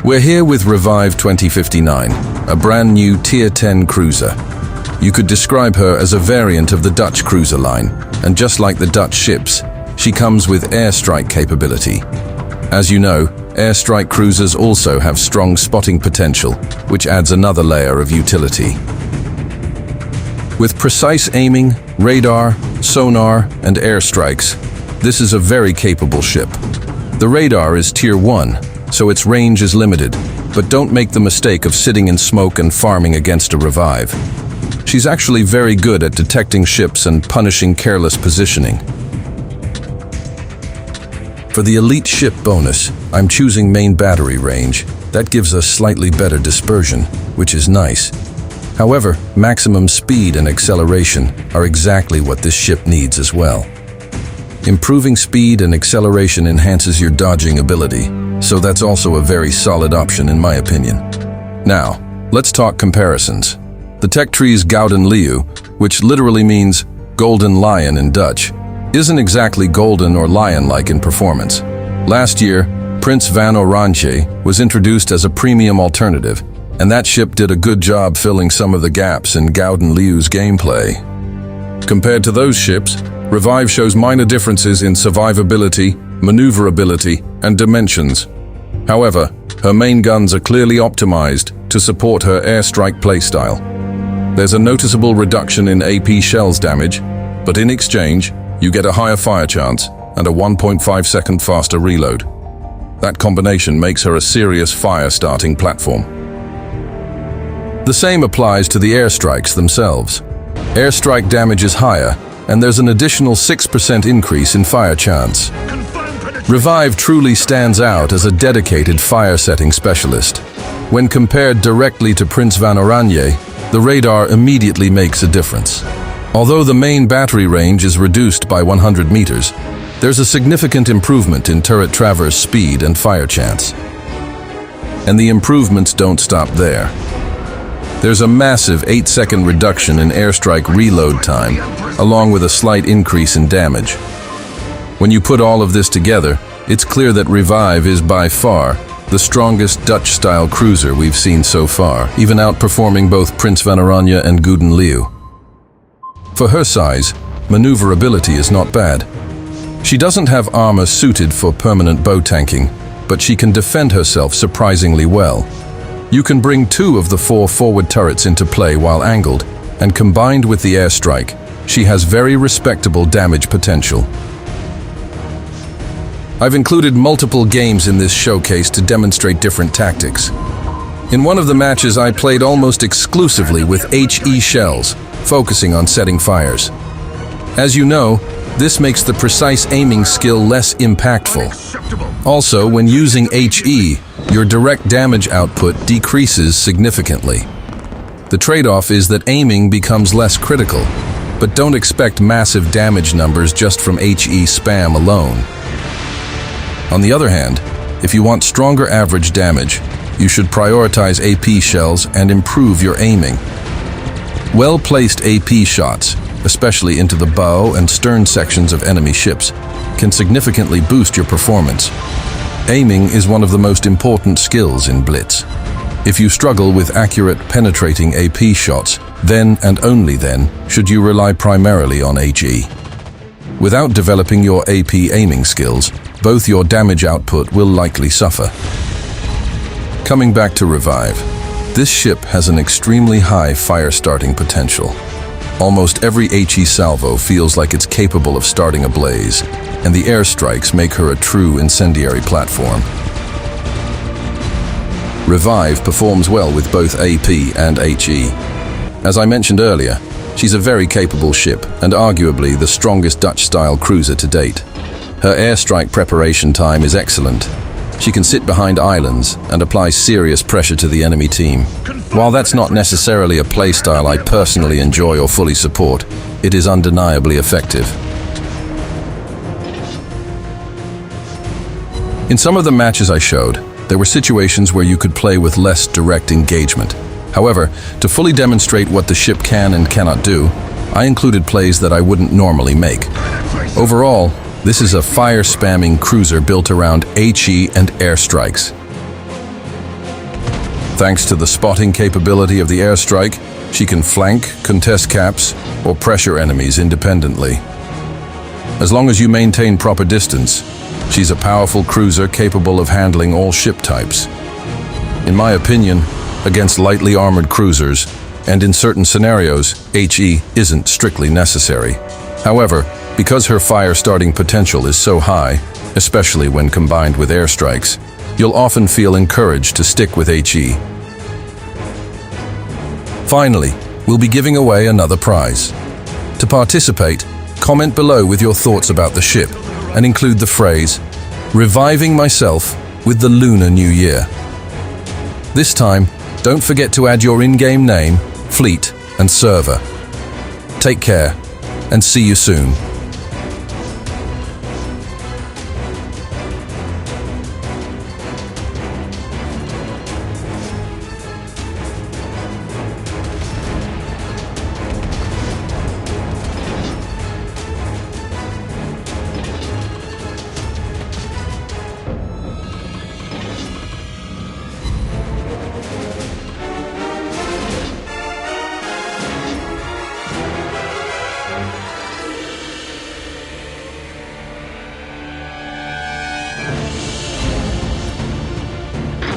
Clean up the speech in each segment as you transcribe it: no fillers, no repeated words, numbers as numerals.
We're here with Revive 2059, a brand new Tier 10 cruiser. You could describe her as a variant of the Dutch cruiser line, and just like the Dutch ships, she comes with airstrike capability. As you know, airstrike cruisers also have strong spotting potential, which adds another layer of utility. With precise aiming, radar, sonar, and airstrikes, this is a very capable ship. The radar is Tier 1, so its range is limited, but don't make the mistake of sitting in smoke and farming against a Revive. She's actually very good at detecting ships and punishing careless positioning. For the elite ship bonus, I'm choosing main battery range. That gives us slightly better dispersion, which is nice. However, maximum speed and acceleration are exactly what this ship needs as well. Improving speed and acceleration enhances your dodging ability, so that's also a very solid option in my opinion. Now, let's talk comparisons. The tech tree's Gouden Leeuw, which literally means golden lion in Dutch, isn't exactly golden or lion-like in performance. Last year, Prince van Oranje was introduced as a premium alternative, and that ship did a good job filling some of the gaps in Gouden Leeuw's gameplay. Compared to those ships, Revive shows minor differences in survivability, maneuverability, and dimensions. However, her main guns are clearly optimized to support her airstrike playstyle. There's a noticeable reduction in AP shells damage, but in exchange, you get a higher fire chance and a 1.5-second faster reload. That combination makes her a serious fire-starting platform. The same applies to the airstrikes themselves. Airstrike damage is higher, and there's an additional 6% increase in fire chance. Revive truly stands out as a dedicated fire-setting specialist. When compared directly to Prince van Oranje, the radar immediately makes a difference. Although the main battery range is reduced by 100 meters, there's a significant improvement in turret traverse speed and fire chance. And the improvements don't stop there. There's a massive 8-second reduction in airstrike reload time, along with a slight increase in damage. When you put all of this together, it's clear that Revive is by far the strongest Dutch-style cruiser we've seen so far, even outperforming both Prince van Oranje and Gouden Leeuw. For her size, maneuverability is not bad. She doesn't have armor suited for permanent bow tanking, but she can defend herself surprisingly well. You can bring 2 of the 4 forward turrets into play while angled, and combined with the airstrike, she has very respectable damage potential. I've included multiple games in this showcase to demonstrate different tactics. In one of the matches, I played almost exclusively with HE shells, focusing on setting fires. As you know, this makes the precise aiming skill less impactful. Also, when using HE, your direct damage output decreases significantly. The trade-off is that aiming becomes less critical, but don't expect massive damage numbers just from HE spam alone. On the other hand, if you want stronger average damage, you should prioritize AP shells and improve your aiming. Well-placed AP shots, especially into the bow and stern sections of enemy ships, can significantly boost your performance. Aiming is one of the most important skills in Blitz. If you struggle with accurate, penetrating AP shots, then and only then should you rely primarily on HE. Without developing your AP aiming skills, both your damage output will likely suffer. Coming back to Revive, this ship has an extremely high fire-starting potential. Almost every HE salvo feels like it's capable of starting a blaze, and the airstrikes make her a true incendiary platform. Revive performs well with both AP and HE. As I mentioned earlier, she's a very capable ship and arguably the strongest Dutch-style cruiser to date. Her airstrike preparation time is excellent. She can sit behind islands and apply serious pressure to the enemy team. While that's not necessarily a playstyle I personally enjoy or fully support, it is undeniably effective. In some of the matches I showed, there were situations where you could play with less direct engagement. However, to fully demonstrate what the ship can and cannot do, I included plays that I wouldn't normally make. Overall, this is a fire-spamming cruiser built around HE and airstrikes. Thanks to the spotting capability of the airstrike, she can flank, contest caps, or pressure enemies independently. As long as you maintain proper distance, she's a powerful cruiser capable of handling all ship types. In my opinion, against lightly armored cruisers, and in certain scenarios, HE isn't strictly necessary. However, because her fire-starting potential is so high, especially when combined with airstrikes, you'll often feel encouraged to stick with HE. Finally, we'll be giving away another prize. To participate, comment below with your thoughts about the ship and include the phrase, "Reviving myself with the Lunar New Year." This time, don't forget to add your in-game name, fleet, and server. Take care, and see you soon.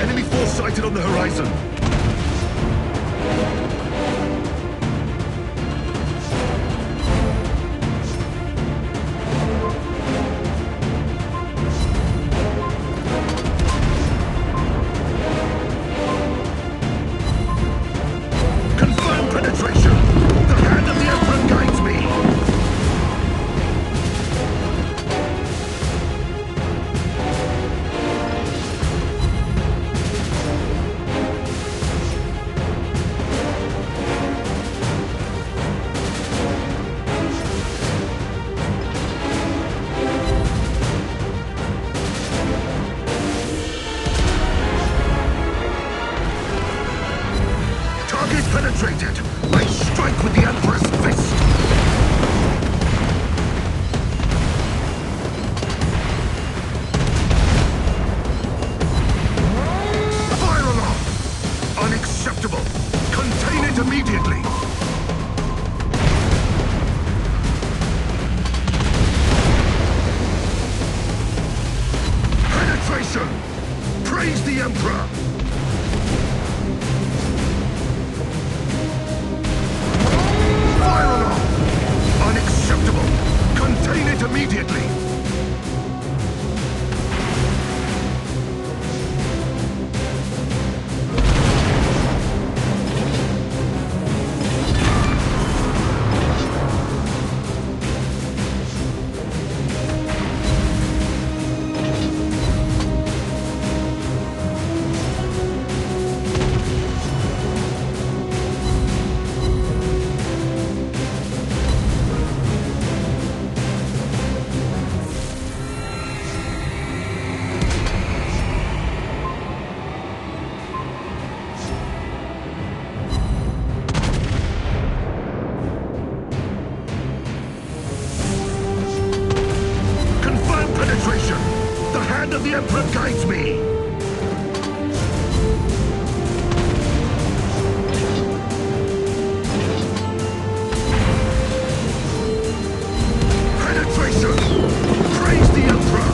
Enemy force sighted on the horizon. Confirm penetration. The hand of the Emperor guides me. Target penetrated. I strike with the Emperor's fist. Fire alarm! Unacceptable. Contain it immediately. Penetration! Praise the Emperor! Fire alarm! Unacceptable! Contain it immediately! Penetration! The hand of the Emperor guides me! Penetration! Praise the Emperor!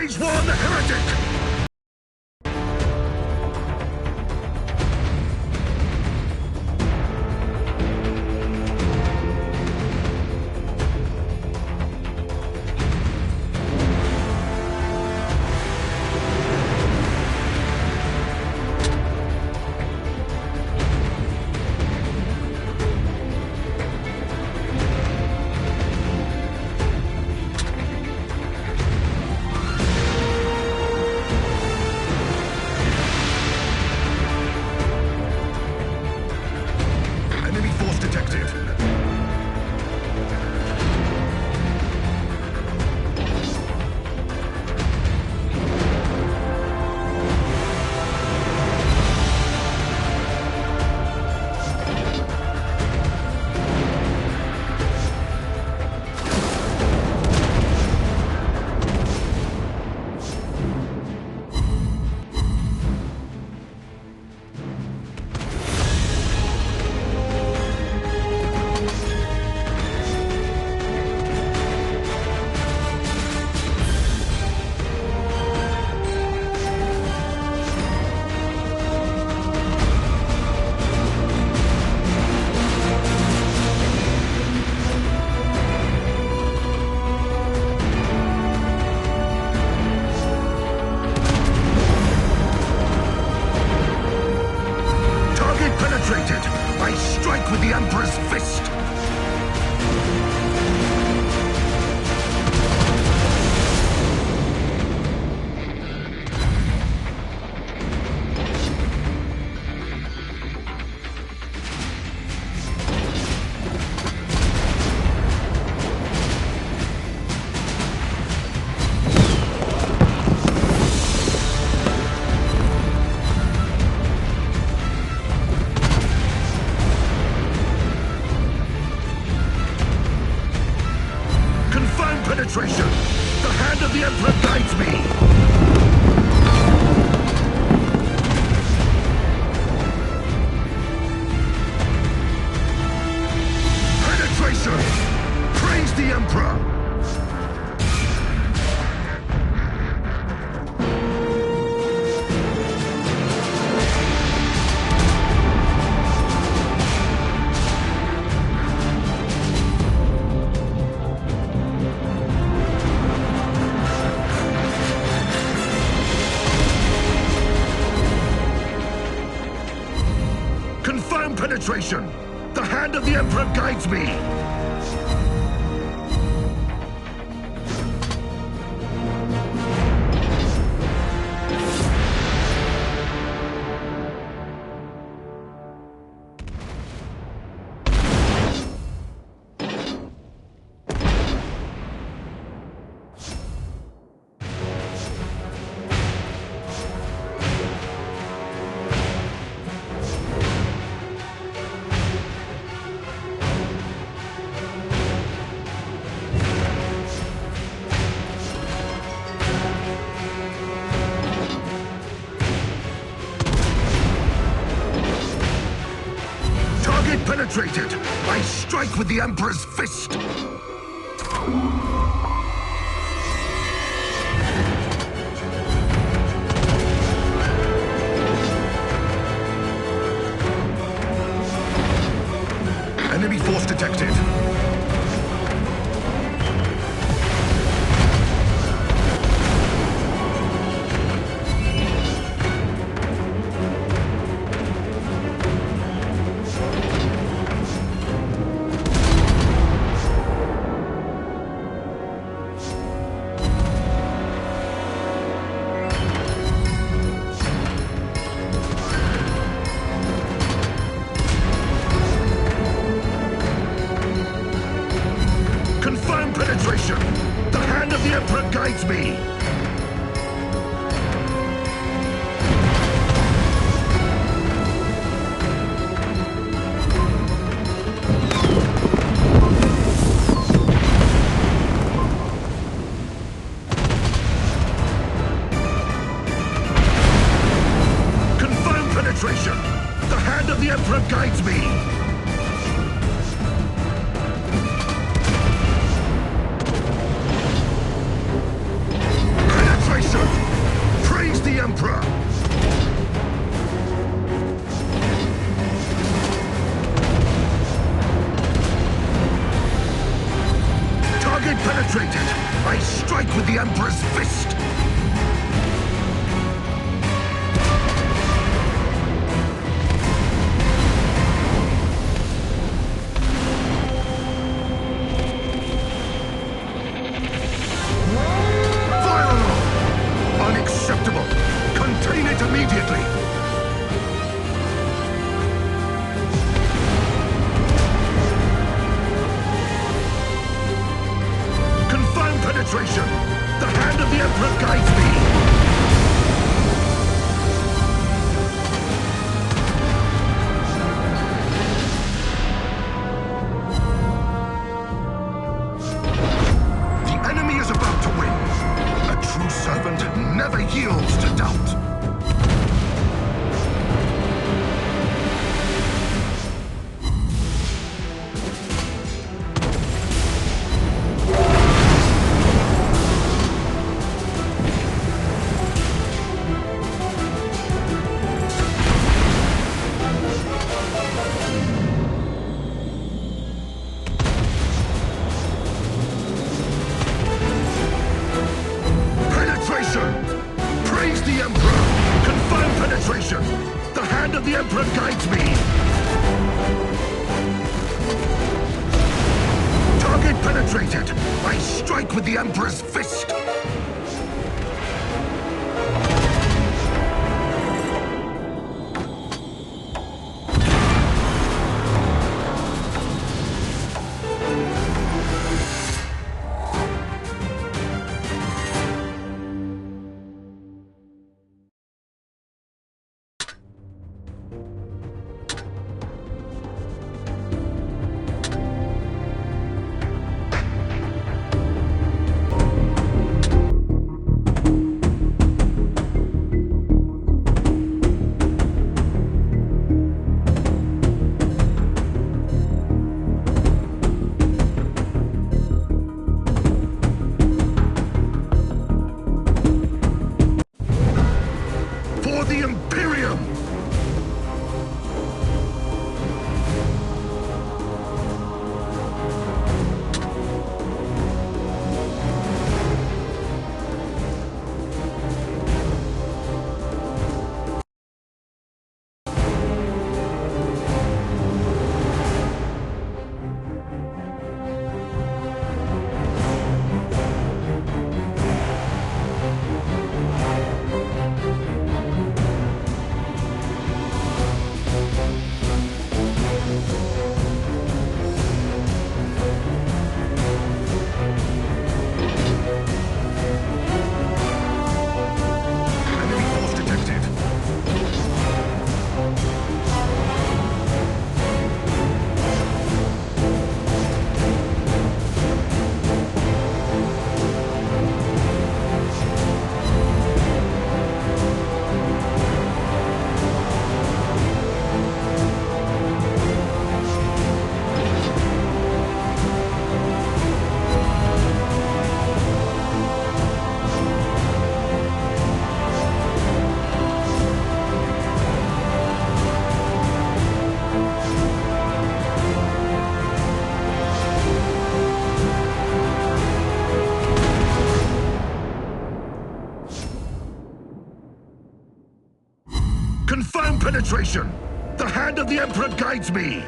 Phase 1 heretic! Enemy force detected. Target penetrated. I strike with the Emperor's fist. Confirm penetration. The hand of the Emperor guides me. Penetration. Praise the Emperor. Confirm penetration. The hand of the Emperor guides me. Target penetrated. I strike with the Emperor's fist. Enemy force detected. Confirm penetration. The hand of the Emperor guides me. Confirm penetration. The hand of the Emperor guides me. I strike with the Emperor's fist! Fire alarm! Unacceptable! Contain it immediately! Penetration! The hand of the Emperor guides me! The enemy is about to win. A true servant never yields to doubt. Praise the Emperor! Confirm penetration! The hand of the Emperor guides me! Target penetrated! I strike with the Emperor's fist! Confirm penetration! The hand of the Emperor guides me!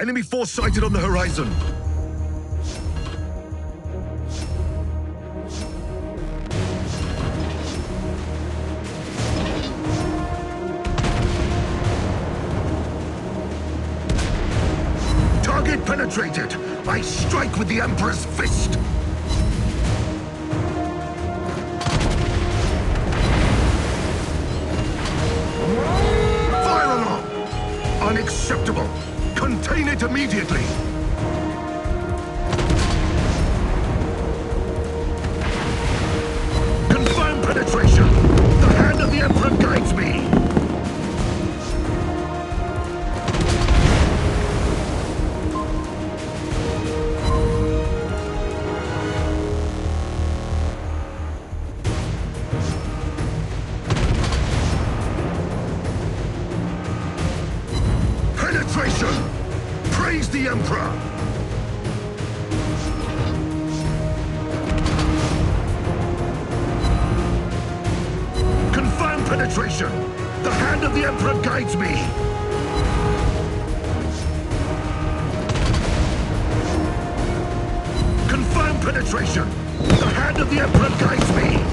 Enemy force sighted on the horizon. Target penetrated. I strike with the Emperor's fist. Fire alarm! Unacceptable. Contain it immediately. Confirm penetration. The hand of the Emperor guides me. Penetration! Praise the Emperor! Confirm penetration! The hand of the Emperor guides me! Confirm penetration! The hand of the Emperor guides me!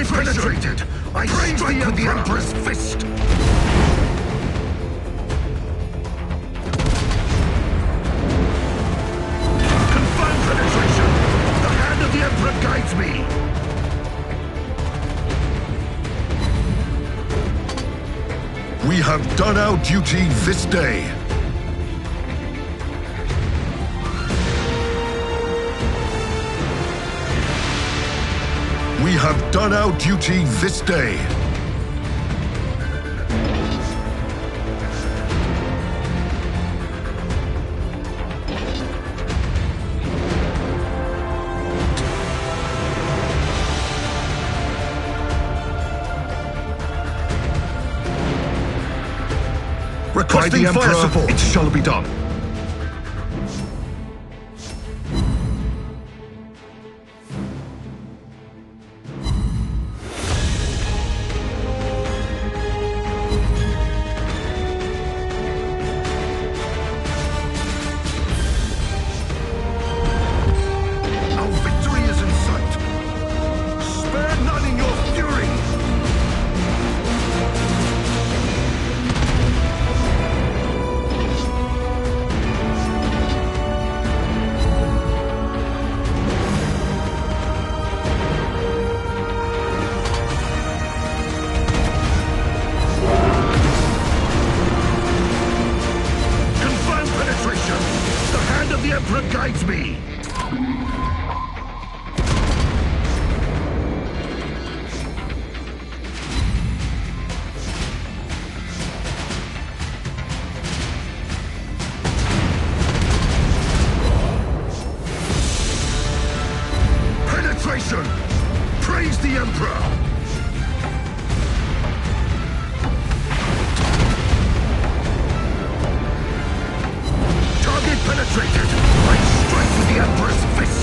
Penetrated! I strike with the Emperor's fist! Confirm penetration! The hand of the Emperor guides me! We have done our duty this day. We have done our duty this day. Requesting fire support. It shall be done. Guides me! Penetration! Praise the Emperor! Target penetrated! I strike with the Emperor's fist!